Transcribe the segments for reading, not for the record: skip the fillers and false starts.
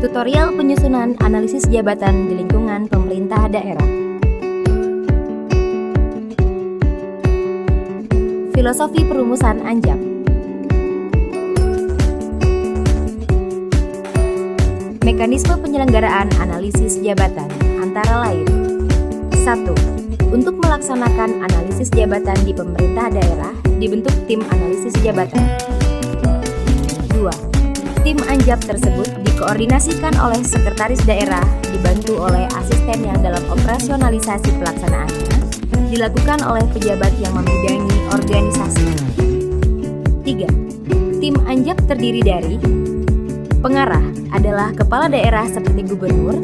Tutorial penyusunan analisis jabatan di lingkungan pemerintah daerah. Filosofi perumusan ANJAP. Mekanisme penyelenggaraan analisis jabatan antara lain: 1. Untuk melaksanakan analisis jabatan di pemerintah daerah, dibentuk tim analisis jabatan. 2. Tim ANJAP tersebut dikoordinasikan oleh sekretaris daerah, dibantu oleh asisten yang dalam operasionalisasi pelaksanaannya dilakukan oleh pejabat yang membidangi organisasi. 3. Tim ANJAP terdiri dari pengarah adalah kepala daerah seperti gubernur,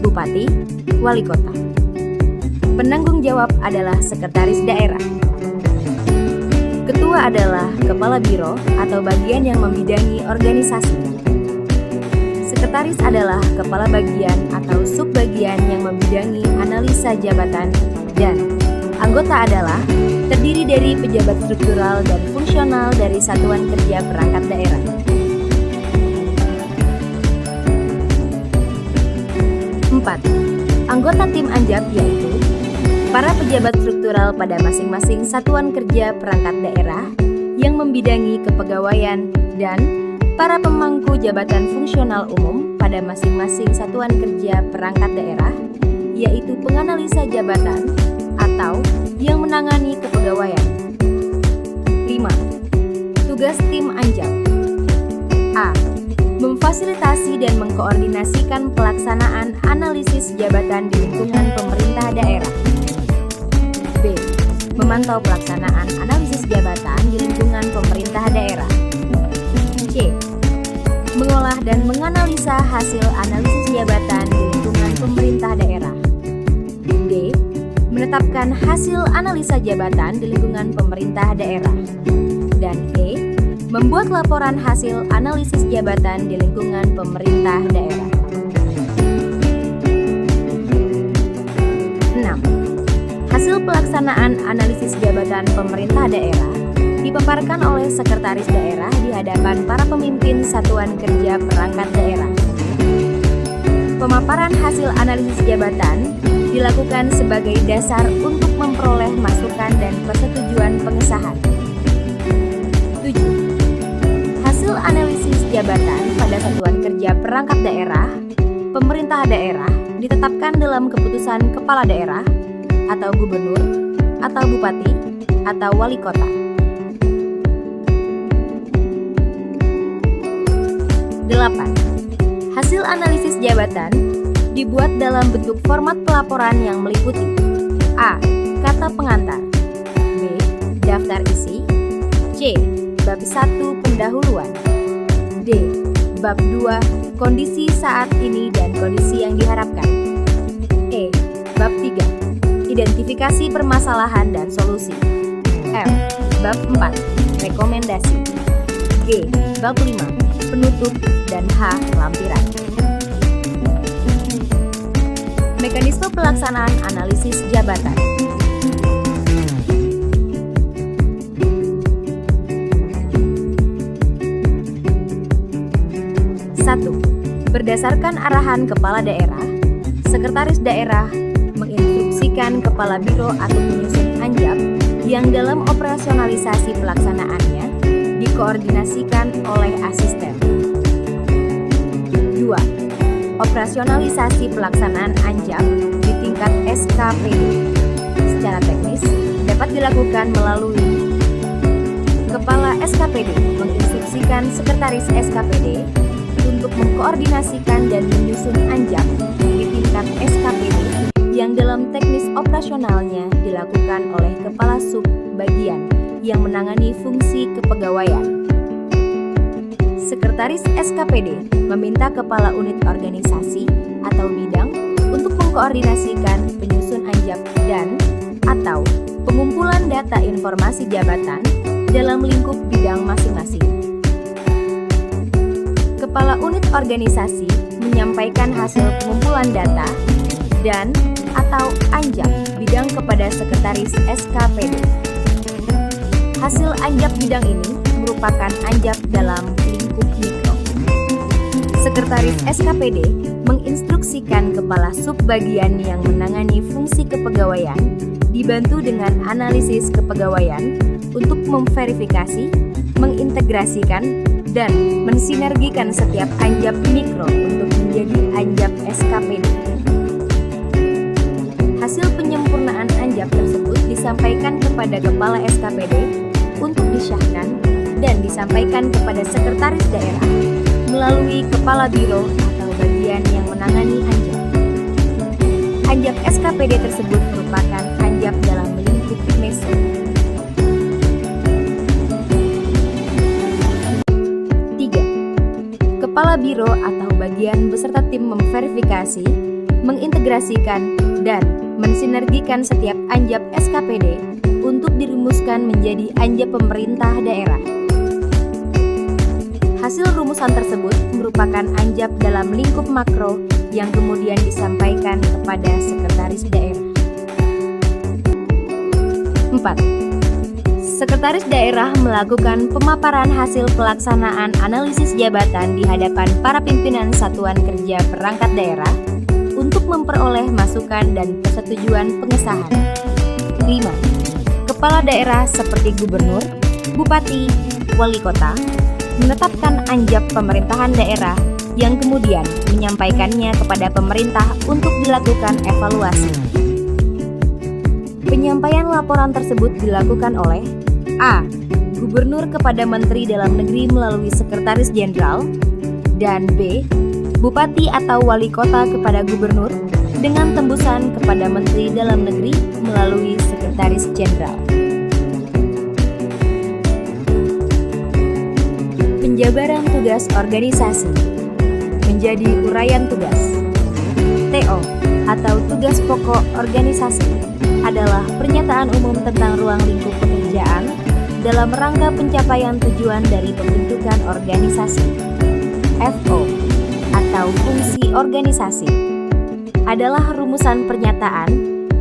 bupati, wali kota. Penanggung jawab adalah sekretaris daerah. Ketua adalah kepala biro atau bagian yang membidangi organisasi. Sekretaris adalah kepala bagian atau subbagian yang membidangi analisa jabatan, dan anggota adalah terdiri dari pejabat struktural dan fungsional dari satuan kerja perangkat daerah. 4. Anggota tim ANJAP yaitu para pejabat struktural pada masing-masing satuan kerja perangkat daerah yang membidangi kepegawaian dan para pemangku jabatan fungsional umum pada masing-masing satuan kerja perangkat daerah, yaitu penganalisa jabatan atau yang menangani kepegawaian. 5. Tugas tim ANJAP: A. Memfasilitasi dan mengkoordinasikan pelaksanaan analisis jabatan di lingkungan pemerintah daerah. B. Memantau pelaksanaan analisis jabatan di lingkungan pemerintah daerah. C. Mengolah dan menganalisa hasil analisis jabatan di lingkungan pemerintah daerah. D. Menetapkan hasil analisa jabatan di lingkungan pemerintah daerah. Dan E. Membuat laporan hasil analisis jabatan di lingkungan pemerintah daerah. 6. Hasil pelaksanaan analisis jabatan pemerintah daerah dipaparkan oleh sekretaris daerah di hadapan para pemimpin satuan kerja perangkat daerah. Pemaparan hasil analisis jabatan dilakukan sebagai dasar untuk memperoleh masukan dan persetujuan pengesahan. 7. Hasil analisis jabatan pada satuan kerja perangkat daerah, pemerintah daerah ditetapkan dalam keputusan kepala daerah atau gubernur atau bupati atau wali kota. 8. Hasil analisis jabatan dibuat dalam bentuk format pelaporan yang meliputi: A. Kata pengantar, B. Daftar isi, C. Bab 1 pendahuluan, D. Bab 2 kondisi saat ini dan kondisi yang diharapkan, E. Bab 3 identifikasi permasalahan dan solusi, F. Bab 4 rekomendasi, G. Bab 5 penutup, dan H. lampiran. Mekanisme pelaksanaan analisis jabatan. 1. Berdasarkan arahan kepala daerah, sekretaris daerah menginstruksikan kepala biro atau penyusun ANJAP yang dalam operasionalisasi pelaksanaannya dikoordinasikan oleh asisten. 2. Operasionalisasi pelaksanaan ANJAP di tingkat SKPD secara teknis dapat dilakukan melalui Kepala SKPD menginstruksikan sekretaris SKPD untuk mengkoordinasikan dan menyusun ANJAP di tingkat SKPD yang dalam teknis operasionalnya dilakukan oleh kepala sub bagian yang menangani fungsi kepegawaian. Sekretaris SKPD meminta kepala unit organisasi atau bidang untuk mengkoordinasikan penyusun ANJAP dan atau pengumpulan data informasi jabatan dalam lingkup bidang masing-masing. Kepala unit organisasi menyampaikan hasil pengumpulan data dan atau ANJAP bidang kepada sekretaris SKPD. Hasil ANJAP bidang ini merupakan ANJAP dalam lingkup mikro. Sekretaris SKPD menginstruksikan kepala subbagian yang menangani fungsi kepegawaian dibantu dengan analisis kepegawaian untuk memverifikasi, mengintegrasikan, dan mensinergikan setiap anjab mikro untuk menjadi anjab SKPD. Hasil penyempurnaan anjab tersebut disampaikan kepada kepala SKPD untuk disahkan dan disampaikan kepada sekretaris daerah melalui kepala biro atau bagian yang menangani anjab. Anjab SKPD tersebut merupakan anjab dalam lingkup meso. 3. Kepala biro atau bagian beserta tim memverifikasi, mengintegrasikan, dan mensinergikan setiap anjab SKPD untuk dirumuskan menjadi anjab pemerintah daerah. Hasil rumusan tersebut merupakan anjab dalam lingkup makro yang kemudian disampaikan kepada sekretaris daerah. 4. Sekretaris daerah melakukan pemaparan hasil pelaksanaan analisis jabatan di hadapan para pimpinan satuan kerja perangkat daerah untuk memperoleh masukan dan persetujuan pengesahan. 5. Kepala daerah seperti gubernur, bupati, wali kota menetapkan anjab pemerintahan daerah yang kemudian menyampaikannya kepada pemerintah untuk dilakukan evaluasi. Penyampaian laporan tersebut dilakukan oleh A. Gubernur kepada Menteri Dalam Negeri melalui Sekretaris Jenderal, dan B. Bupati atau wali kota kepada gubernur dengan tembusan kepada Menteri Dalam Negeri melalui Sekretaris Jenderal. Penjabaran tugas organisasi menjadi uraian tugas. TO atau tugas pokok organisasi adalah pernyataan umum tentang ruang lingkup pekerjaan dalam rangka pencapaian tujuan dari pembentukan organisasi. FO atau fungsi organisasi adalah rumusan pernyataan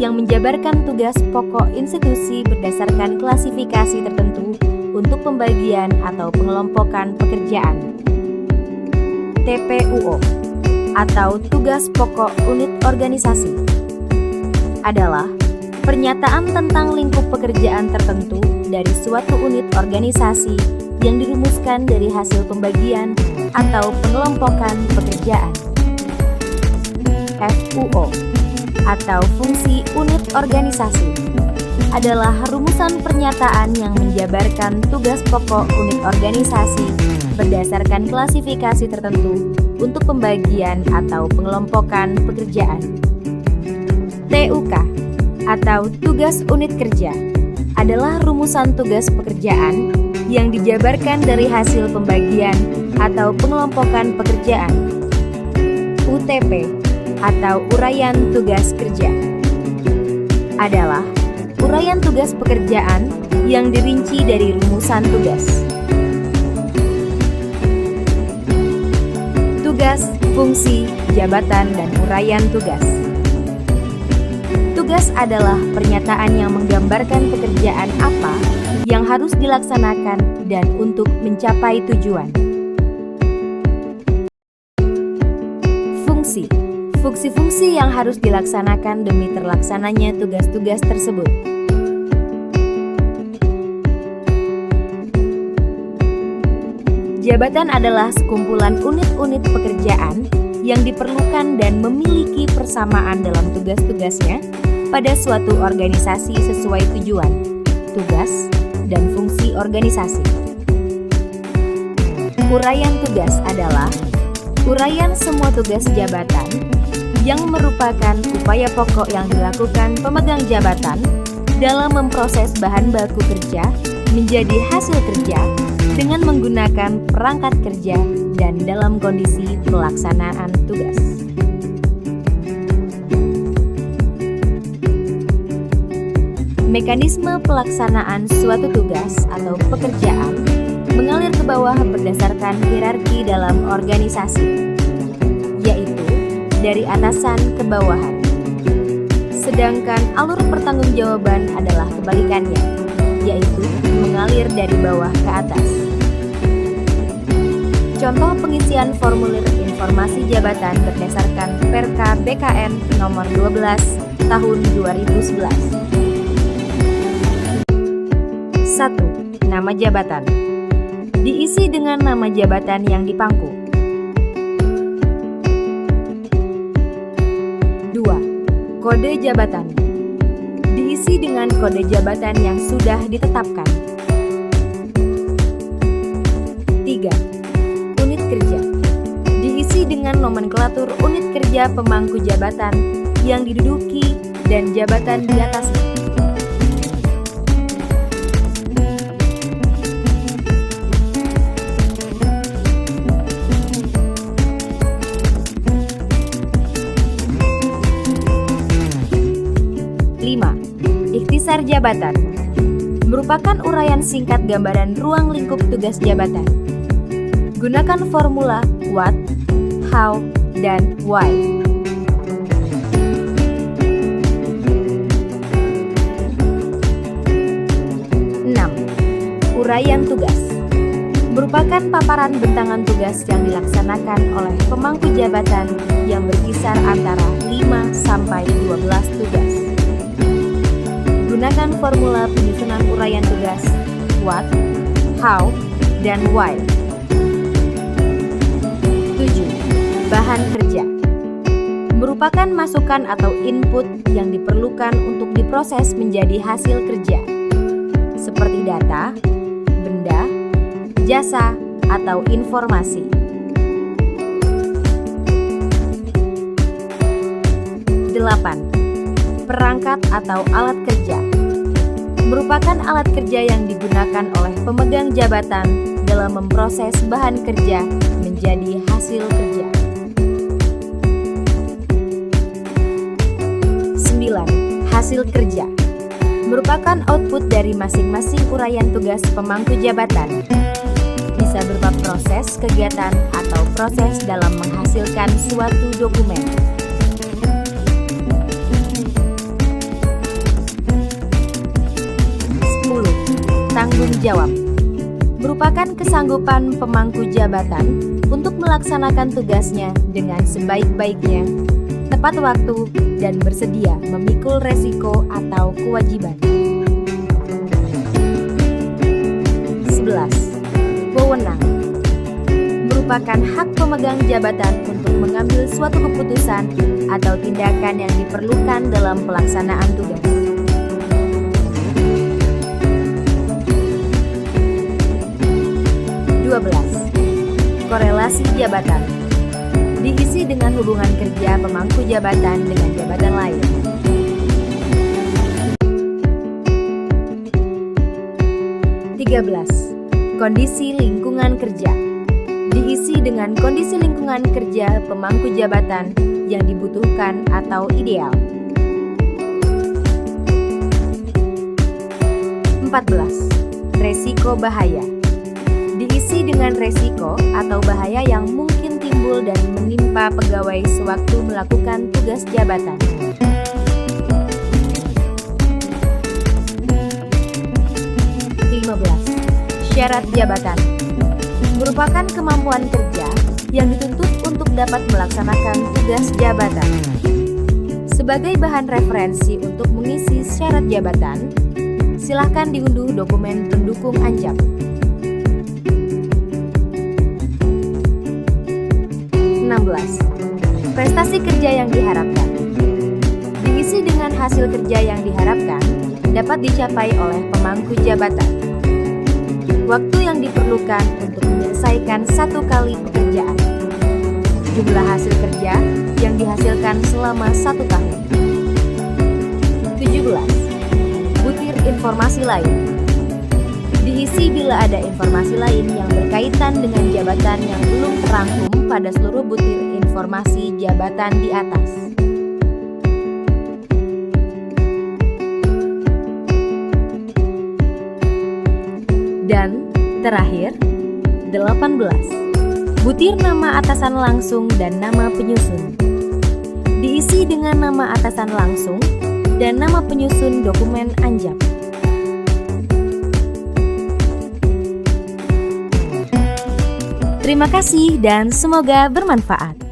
yang menjabarkan tugas pokok institusi berdasarkan klasifikasi tertentu untuk pembagian atau pengelompokan pekerjaan. TPUO atau tugas pokok unit organisasi adalah pernyataan tentang lingkup pekerjaan tertentu dari suatu unit organisasi yang dirumuskan dari hasil pembagian atau pengelompokan pekerjaan. FUO atau fungsi unit organisasi adalah rumusan pernyataan yang menjabarkan tugas pokok unit organisasi berdasarkan klasifikasi tertentu untuk pembagian atau pengelompokan pekerjaan. TUK atau tugas unit kerja adalah rumusan tugas pekerjaan yang dijabarkan dari hasil pembagian atau pengelompokan pekerjaan. UTP atau uraian tugas kerja adalah uraian tugas pekerjaan yang dirinci dari rumusan tugas. Tugas, fungsi, jabatan, dan uraian tugas. Tugas adalah pernyataan yang menggambarkan pekerjaan apa yang harus dilaksanakan dan untuk mencapai tujuan. Fungsi. Fungsi-fungsi yang harus dilaksanakan demi terlaksananya tugas-tugas tersebut. Jabatan adalah sekumpulan unit-unit pekerjaan yang diperlukan dan memiliki persamaan dalam tugas-tugasnya pada suatu organisasi sesuai tujuan, tugas, dan fungsi organisasi. Uraian tugas adalah uraian semua tugas jabatan yang merupakan upaya pokok yang dilakukan pemegang jabatan dalam memproses bahan baku kerja menjadi hasil kerja dengan menggunakan perangkat kerja dan dalam kondisi pelaksanaan tugas. Mekanisme pelaksanaan suatu tugas atau pekerjaan mengalir ke bawah berdasarkan hierarki dalam organisasi, yaitu dari atasan ke bawahan. Sedangkan alur pertanggungjawaban adalah kebalikannya, yaitu mengalir dari bawah ke atas. Contoh pengisian pengisian formulir informasi jabatan berdasarkan Perka BKN Nomor 12 Tahun 2011. 1. Nama jabatan. Diisi dengan nama jabatan yang dipangku. 2. Kode jabatan. Diisi dengan kode jabatan yang sudah ditetapkan. 3. Unit kerja. Diisi dengan nomenklatur unit kerja pemangku jabatan yang diduduki dan jabatan di atasnya. 5. Ikhtisar jabatan. Merupakan uraian singkat gambaran ruang lingkup tugas jabatan. Gunakan formula what, how, dan why. 6. Uraian tugas. Merupakan paparan bentangan tugas yang dilaksanakan oleh pemangku jabatan yang berkisar antara 5 sampai 12 tugas. Gunakan formula penyusunan uraian tugas what, how, dan why. 7. Bahan kerja. Merupakan masukan atau input yang diperlukan untuk diproses menjadi hasil kerja, seperti data, benda, jasa, atau informasi. 8. Perangkat atau alat kerja. Merupakan alat kerja yang digunakan oleh pemegang jabatan dalam memproses bahan kerja menjadi hasil kerja. 9. Hasil kerja. Merupakan output dari masing-masing uraian tugas pemangku jabatan. Bisa berupa proses kegiatan atau proses dalam menghasilkan suatu dokumen. 10. Tanggung jawab. Merupakan kesanggupan pemangku jabatan untuk melaksanakan tugasnya dengan sebaik-baiknya, tepat waktu, dan bersedia memikul resiko atau kewajiban. 11. Wewenang. Merupakan hak pemegang jabatan untuk mengambil suatu keputusan atau tindakan yang diperlukan dalam pelaksanaan tugas. 12. Korelasi jabatan. Diisi dengan hubungan kerja pemangku jabatan dengan jabatan lain. 13. Kondisi lingkungan kerja. Diisi dengan kondisi lingkungan kerja pemangku jabatan yang dibutuhkan atau ideal. 14. Resiko bahaya. Diisi dengan resiko atau bahaya yang mungkin timbul dan menimpa pegawai sewaktu melakukan tugas jabatan. 15. Syarat jabatan. Merupakan kemampuan kerja yang dituntut untuk dapat melaksanakan tugas jabatan. Sebagai bahan referensi untuk mengisi syarat jabatan, silakan diunduh dokumen pendukung ANJAP. 16. Prestasi kerja yang diharapkan. Diisi dengan hasil kerja yang diharapkan dapat dicapai oleh pemangku jabatan. Waktu yang diperlukan untuk menyelesaikan satu kali pekerjaan. Jumlah hasil kerja yang dihasilkan selama 1 tahun. 17. Butir informasi lain. Diisi bila ada informasi lain yang berkaitan dengan jabatan yang belum terangkum pada seluruh butir informasi jabatan di atas. Dan terakhir, 18. Butir nama atasan langsung dan nama penyusun. Diisi dengan nama atasan langsung dan nama penyusun dokumen ANJAP. Terima kasih dan semoga bermanfaat.